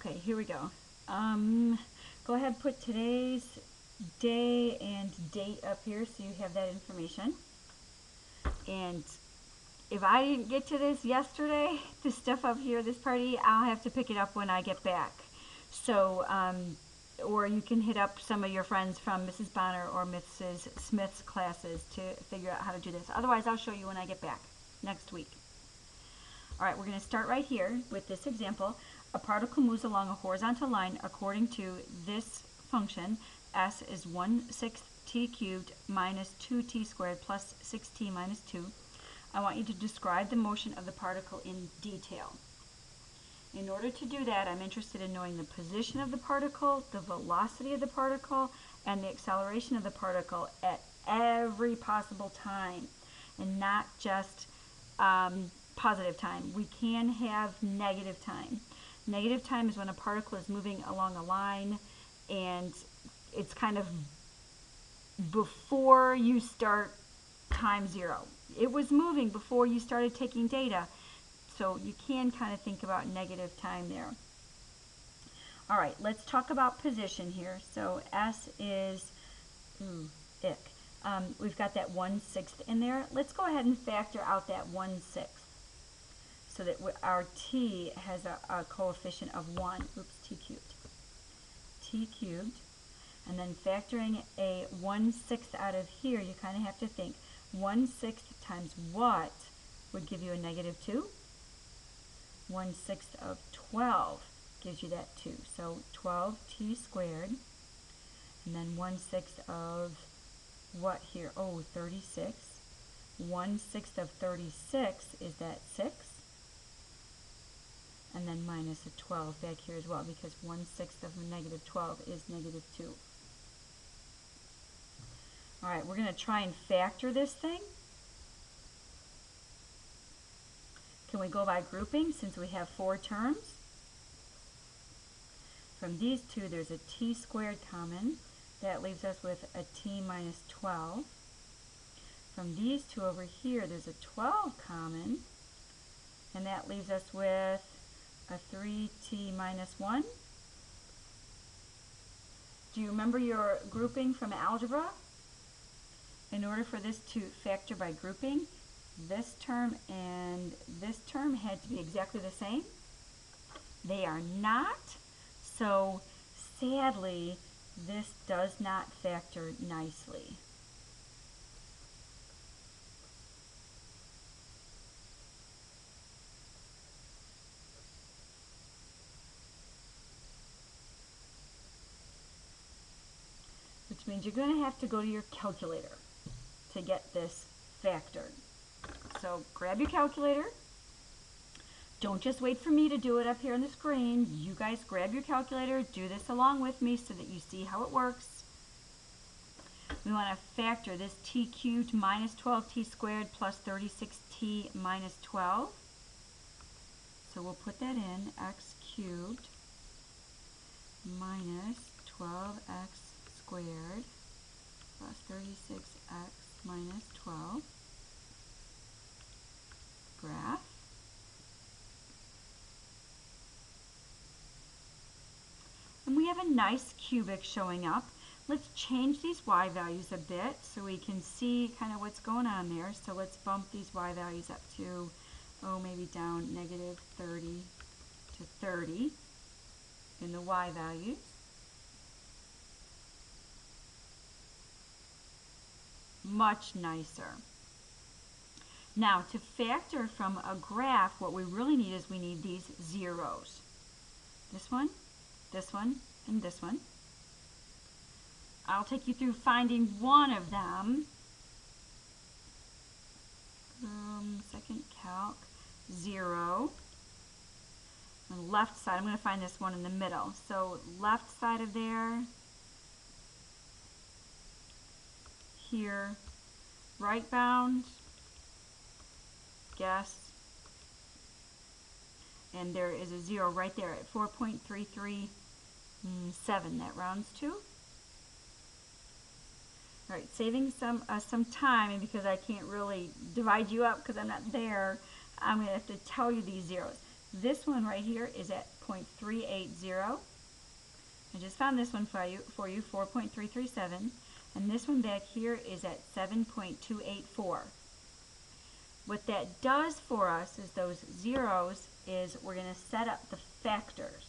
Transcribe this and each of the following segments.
Okay, here we go. Go ahead and put today's day and date up here so you have that information. And if I didn't get to this yesterday, this stuff up here, this party, I'll have to pick it up when I get back. So, or you can hit up some of your friends from Mrs. Bonner or Mrs. Smith's classes to figure out how to do this. Otherwise, I'll show you when I get back next week. All right, we're going to start right here with this example. A particle moves along a horizontal line according to this function. S is 1/6 t cubed minus 2t squared plus 6t minus 2. I want you to describe the motion of the particle in detail. In order to do that, I'm interested in knowing the position of the particle, the velocity of the particle, and the acceleration of the particle at every possible time, and not just positive time. We can have negative time. Negative time is when a particle is moving along a line and it's kind of before you start time zero. It was moving before you started taking data, so you can kind of think about negative time there. All right, let's talk about position here. So S is, we've got that 1/6 in there. Let's go ahead and factor out that 1/6 so that our t has a coefficient of 1. Oops, t cubed. T cubed. And then factoring a 1/6 out of here, you kind of have to think 1/6 times what would give you a -2? 1/6 of 12 gives you that 2. So 12t squared. And then 1/6 of what here? Oh, 36. 1/6 of 36 is that 6. And then minus a 12 back here as well, because 1/6 of -12 is -2. All right, we're going to try and factor this thing. Can we go by grouping since we have 4 terms? From these two, there's a t squared common. That leaves us with a t minus 12. From these two over here, there's a 12 common. And that leaves us with a 3t minus 1. Do you remember your grouping from algebra? In order for this to factor by grouping, this term and this term had to be exactly the same. They are not, so sadly, this does not factor nicely. Which means you're going to have to go to your calculator to get this factored. So grab your calculator. Don't just wait for me to do it up here on the screen. You guys grab your calculator, do this along with me so that you see how it works. We want to factor this t cubed minus 12t squared plus 36t minus 12. So we'll put that in, x cubed minus 12x squared plus 36x minus 12. Graph. And we have a nice cubic showing up. Let's change these y values a bit so we can see kind of what's going on there. So let's bump these y values up to, maybe down -30 to 30 in the y values. Much nicer. Now, to factor from a graph, what we really need is we need these zeros. This one, and this one. I'll take you through finding one of them. Second calc, 0. On the left side, I'm going to find this one in the middle. So left side of there, here, right bound, guess, and there is a 0 right there at 4.337 that rounds to. All right, saving some time, and because I can't really divide you up because I'm not there, I'm going to have to tell you these zeros. This one right here is at 0.380. I just found this one for you, 4.337. And this one back here is at 7.284. What that does for us is those zeros is we're going to set up the factors.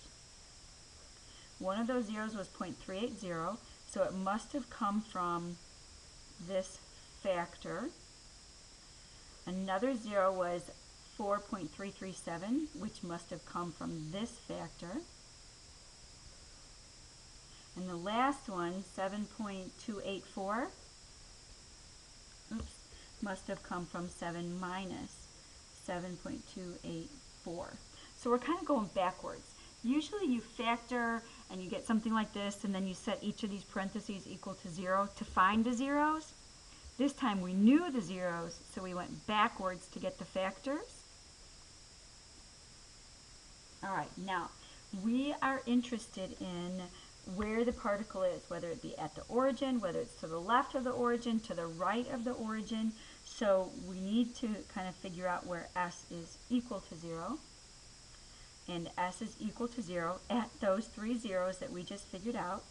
One of those zeros was 0.380, so it must have come from this factor. Another zero was 4.337, which must have come from this factor. And the last one, 7.284, must have come from 7 minus 7.284. So we're kind of going backwards. Usually you factor and you get something like this, and then you set each of these parentheses equal to 0 to find the zeros. This time we knew the zeros, so we went backwards to get the factors. All right, now we are interested in where the particle is, whether it be at the origin, whether it's to the left of the origin, to the right of the origin. So we need to kind of figure out where s is equal to 0. And s is equal to 0 at those three zeros that we just figured out.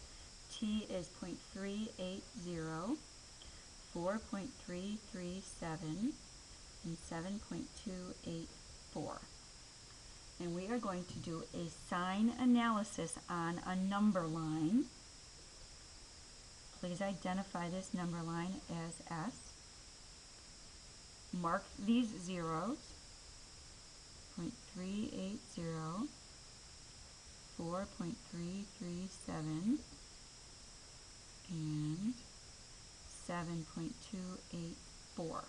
T is 0.380, 4.337, and 7.284. And we are going to do a sign analysis on a number line. Please identify this number line as S. Mark these zeros, 0.380, 4.337, and 7.284.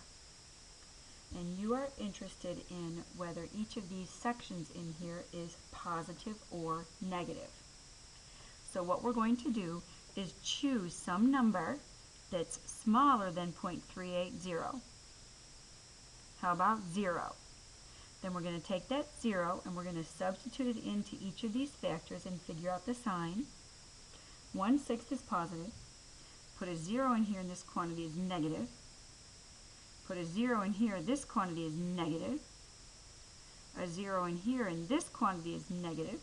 And you are interested in whether each of these sections in here is positive or negative. So what we're going to do is choose some number that's smaller than 0.380. How about 0? Then we're going to take that 0 and we're going to substitute it into each of these factors and figure out the sign. 1/6 is positive. Put a 0 in here and this quantity is negative. Put a 0 in here, this quantity is negative. A 0 in here and this quantity is negative.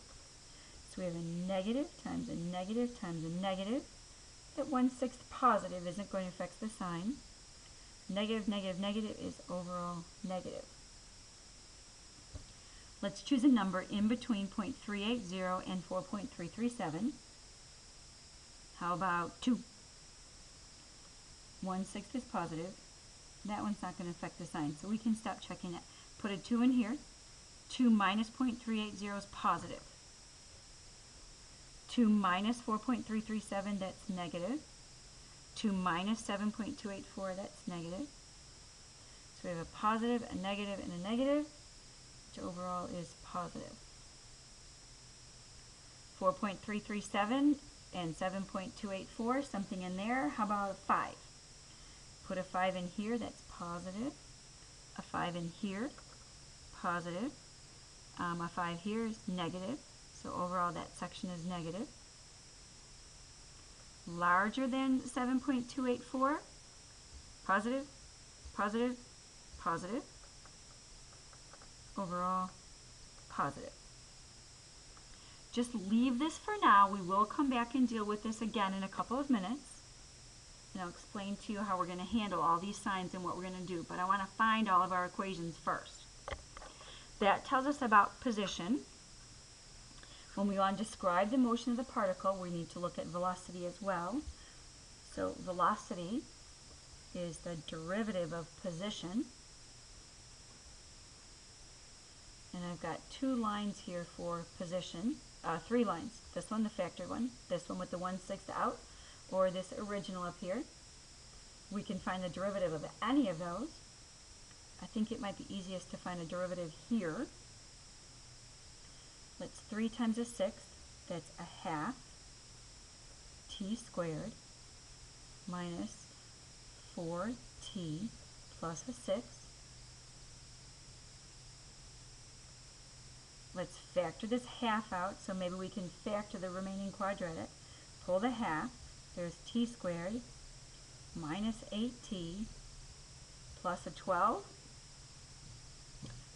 So we have a negative times a negative times a negative. That 1/6 positive isn't going to affect the sign. Negative, negative, negative is overall negative. Let's choose a number in between 0.380 and 4.337. How about 2? 1/6 is positive. That one's not going to affect the sign, so we can stop checking it. Put a 2 in here. 2 minus 0.380 is positive. 2 minus 4.337, that's negative. 2 minus 7.284, that's negative. So we have a positive, a negative, and a negative, which overall is positive. 4.337 and 7.284, something in there. How about a 5? Put a 5 in here, that's positive. A 5 in here, positive. A 5 here is negative. So overall that section is negative. Larger than 7.284, positive, positive, positive. Overall, positive. Just leave this for now. We will come back and deal with this again in a couple of minutes. And I'll explain to you how we're going to handle all these signs and what we're going to do. But I want to find all of our equations first. That tells us about position. When we want to describe the motion of the particle, we need to look at velocity as well. So velocity is the derivative of position. And I've got 2 lines here for position, 3 lines. This one, the factor one, this one with the 1/6 out, or this original up here. We can find the derivative of any of those. I think it might be easiest to find a derivative here. That's 3 times a 6th, that's a half, t squared, minus 4t plus a 6. Let's factor this half out, so maybe we can factor the remaining quadratic. Pull the half, there's t squared, minus 8t, plus a 12.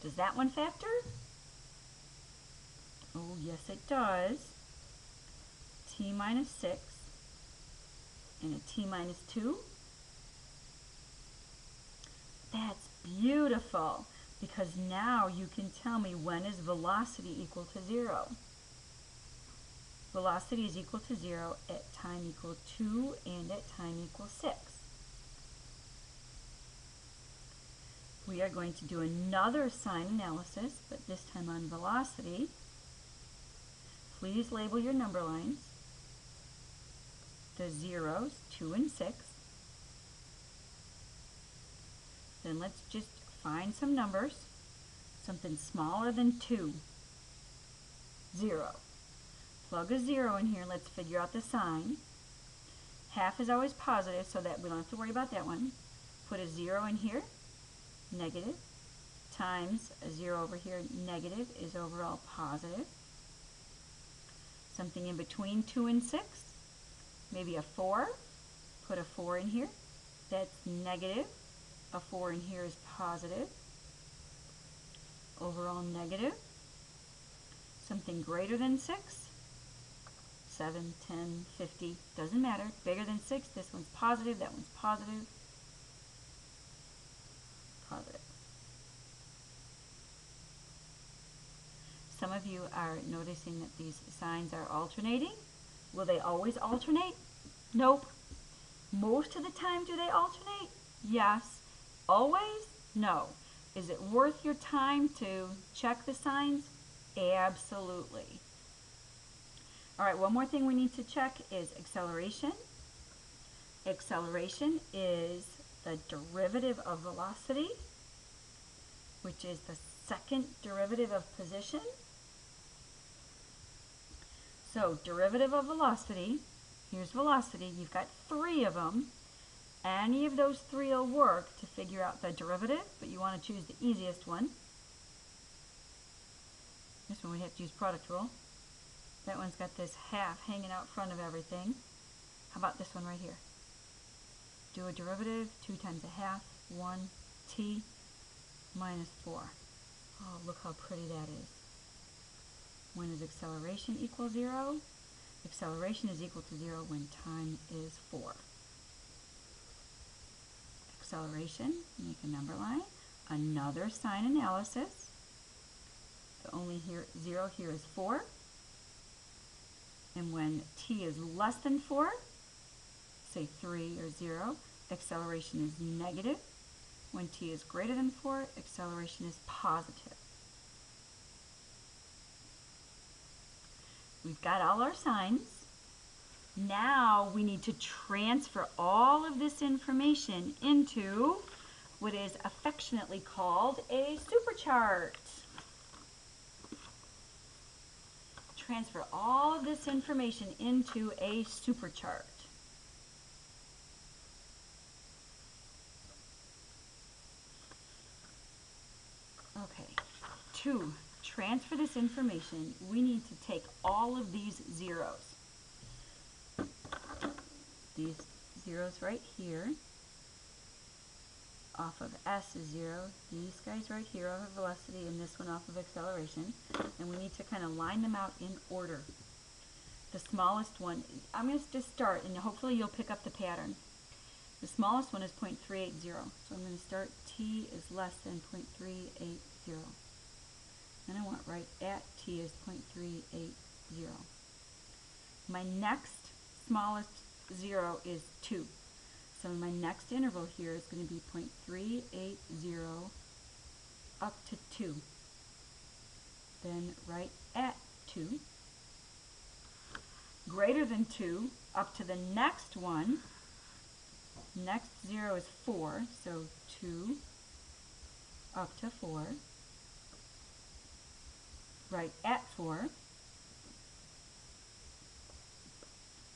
Does that one factor? Oh, yes it does. T minus 6 and a t minus 2. That's beautiful, because now you can tell me when is velocity equal to 0. Velocity is equal to 0 at time equal 2 and at time equal 6. We are going to do another sign analysis, but this time on velocity. Please label your number lines. The zeros, 2 and 6. Then let's just find some numbers. Something smaller than 2. 0. Plug a 0 in here. Let's figure out the sign. Half is always positive, so that we don't have to worry about that one. Put a 0 in here. Negative. Times a 0 over here. Negative is overall positive. Something in between 2 and 6. Maybe a 4. Put a 4 in here. That's negative. A 4 in here is positive. Overall negative. Something greater than 6. 7, 10, 50, doesn't matter. Bigger than 6, this one's positive, that one's positive. Positive. Some of you are noticing that these signs are alternating. Will they always alternate? Nope. Most of the time, do they alternate? Yes. Always? No. Is it worth your time to check the signs? Absolutely. All right, one more thing we need to check is acceleration. Acceleration is the derivative of velocity, which is the second derivative of position. So derivative of velocity, here's velocity. You've got 3 of them. Any of those 3 will work to figure out the derivative, but you want to choose the easiest one. This one we have to use product rule. That one's got this half hanging out front of everything. How about this one right here? Do a derivative, 2 times a half, 1 t minus 4. Oh, look how pretty that is. When is acceleration equal 0? Acceleration is equal to 0 when time is 4. Acceleration, make a number line. Another sign analysis. The only 0 here is 4. And when t is less than 4, say 3 or 0, acceleration is negative. When t is greater than 4, acceleration is positive. We've got all our signs. Now we need to transfer all of this information into what is affectionately called a superchart. Transfer all of this information into a superchart. Okay, to transfer this information, we need to take all of these zeros. These zeros right here, off of S is 0, these guys right here off of velocity, and this one off of acceleration, and we need to kind of line them out in order. The smallest one, I'm going to just start, and hopefully you'll pick up the pattern. The smallest one is 0.380, so I'm going to start t is less than 0.380. Then I want right at t is 0.380. My next smallest 0 is 2. So my next interval here is going to be 0.380 up to 2. Then right at 2. Greater than 2 up to the next one. Next 0 is 4, so 2 up to 4. Right at 4.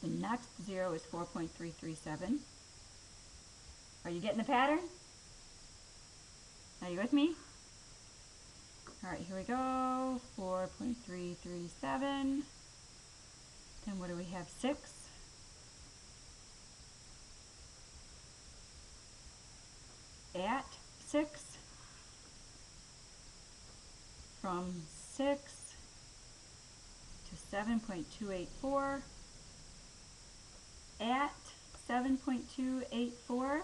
The next 0 is 4.337. Are you getting the pattern? Are you with me? All right, here we go. 4.337. Then what do we have? 6. At 6. From 6 to 7.284 at 7.284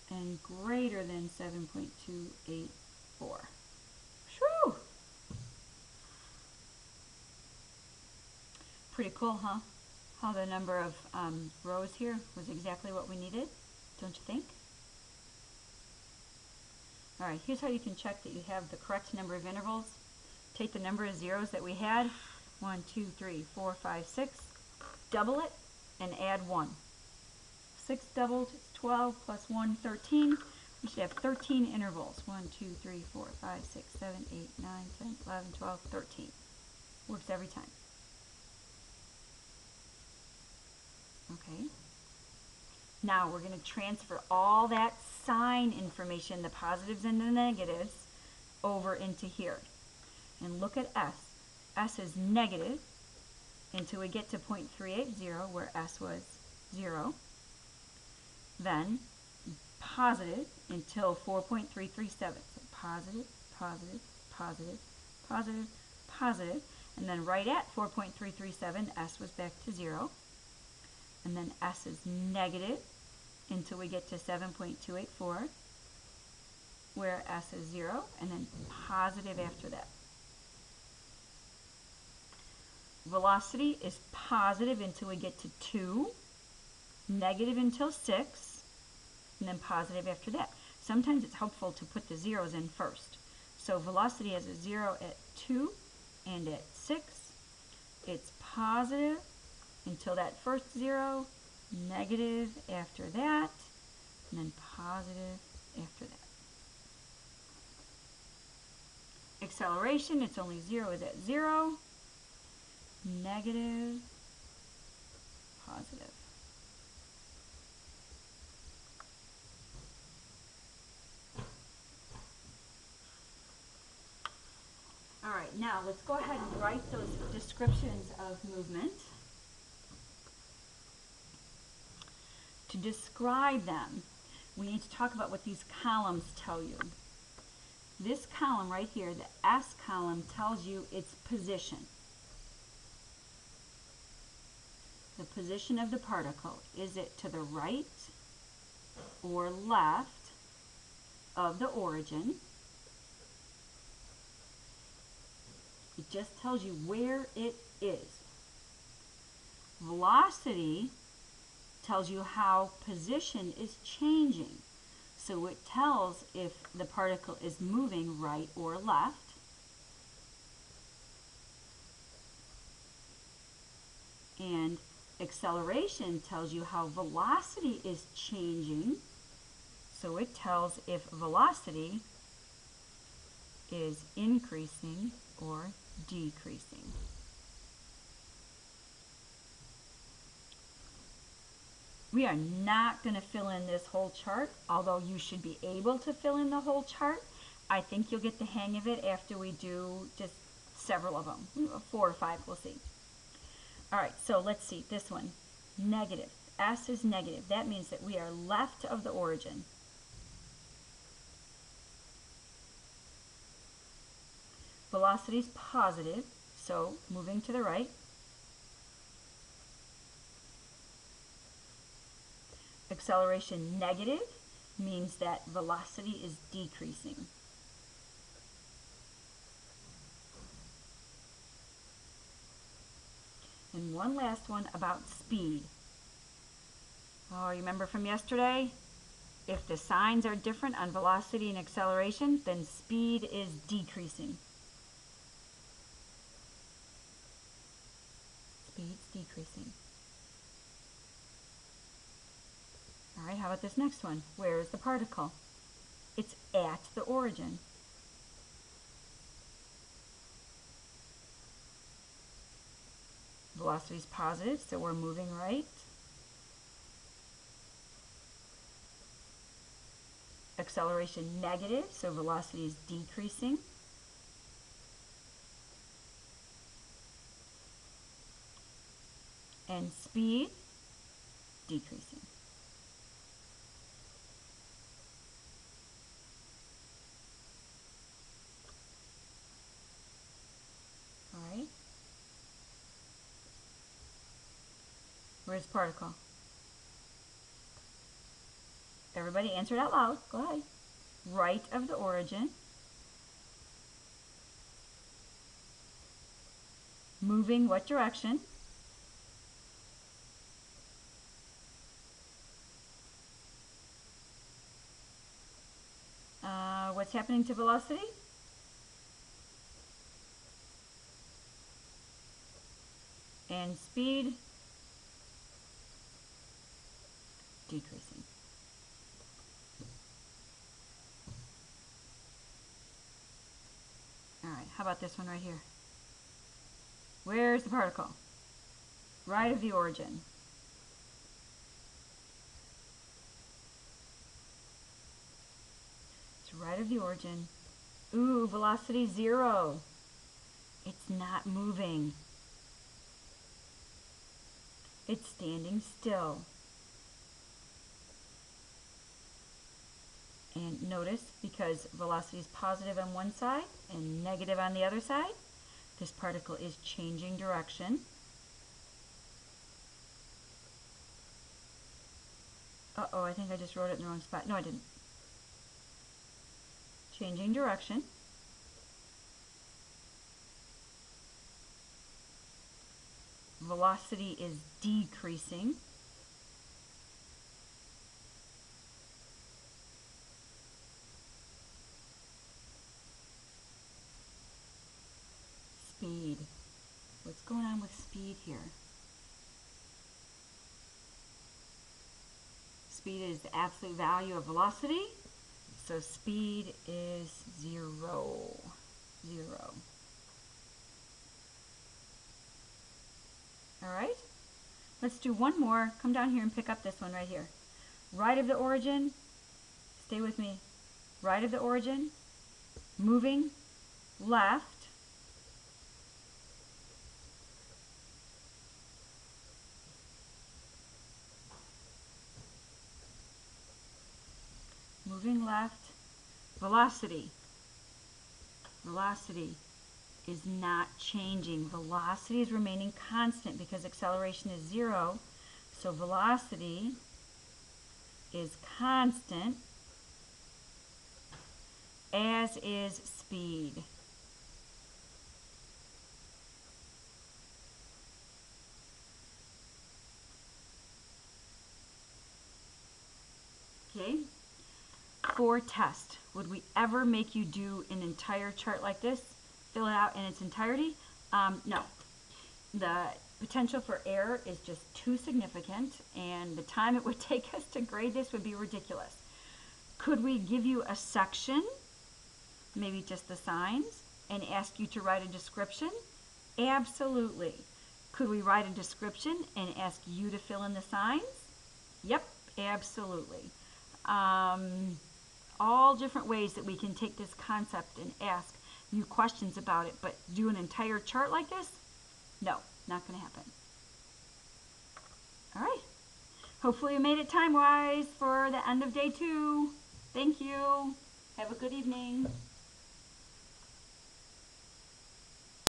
and greater than 7.284. Whew! Pretty cool, huh? How the number of rows here was exactly what we needed, don't you think? All right, here's how you can check that you have the correct number of intervals. Take the number of zeros that we had, 1, 2, 3, 4, 5, 6, double it, and add 1. 6 doubled is 12 plus 1, 13. We should have 13 intervals. 1, 2, 3, 4, 5, 6, 7, 8, 9, 10, 11, 12, 13. Works every time. Okay. Now we're going to transfer all that sign information, the positives and the negatives, over into here. And look at S. S is negative until we get to 0.380 where S was 0. Then positive until 4.337. So positive, positive, positive, positive, positive. And then right at 4.337, S was back to 0. And then S is negative until we get to 7.284, where S is 0, and then positive after that. Velocity is positive until we get to 2, negative until 6, and then positive after that. Sometimes it's helpful to put the zeros in first. So velocity has a 0 at 2 and at 6. It's positive until that first 0, negative after that, and then positive after that. Acceleration, it's only 0 is at 0, negative, positive. All right, now let's go ahead and write those descriptions of movement. To describe them, we need to talk about what these columns tell you. This column right here, the S column, tells you its position. The position of the particle. Is it to the right or left of the origin? It just tells you where it is. Velocity tells you how position is changing. So it tells if the particle is moving right or left. And acceleration tells you how velocity is changing. So it tells if velocity is increasing or decreasing. We are not going to fill in this whole chart, although you should be able to fill in the whole chart. I think you'll get the hang of it after we do just several of them. 4 or 5, we'll see. All right, so let's see. This one, negative. S is negative. That means that we are left of the origin. Velocity is positive, so moving to the right. Acceleration negative means that velocity is decreasing. And one last one about speed. Oh, you remember from yesterday? If the signs are different on velocity and acceleration, then speed is decreasing. Speed's decreasing. All right, how about this next one? Where is the particle? It's at the origin. Velocity is positive, so we're moving right. Acceleration negative, so velocity is decreasing. And speed, decreasing. All right. Where's the particle? Everybody answer it out loud. Go ahead. Right of the origin. Moving what direction? What's happening to velocity? And speed? Decreasing. All right, how about this one right here? Where's the particle? Right of the origin. It's right of the origin. Ooh, velocity 0. It's not moving. It's standing still. And notice, because velocity is positive on one side and negative on the other side, this particle is changing direction. Uh-oh, I think I just wrote it in the wrong spot. No, I didn't. Changing direction. Velocity is decreasing. Speed. What's going on with speed here? Speed is the absolute value of velocity, so speed is 0. 0. All right, let's do one more. Come down here and pick up this one right here. Right of the origin, stay with me. Right of the origin, moving left. Moving left, velocity. Velocity is not changing. Velocity is remaining constant because acceleration is 0. So velocity is constant, as is speed. Okay. For test, would we ever make you do an entire chart like this? Fill it out in its entirety? No. The potential for error is just too significant, and the time it would take us to grade this would be ridiculous. Could we give you a section, maybe just the signs, and ask you to write a description? Absolutely. Could we write a description and ask you to fill in the signs? Yep, absolutely. All different ways that we can take this concept and ask you questions about it, but do an entire chart like this? No, not going to happen. All right. Hopefully you made it time-wise for the end of day 2. Thank you. Have a good evening.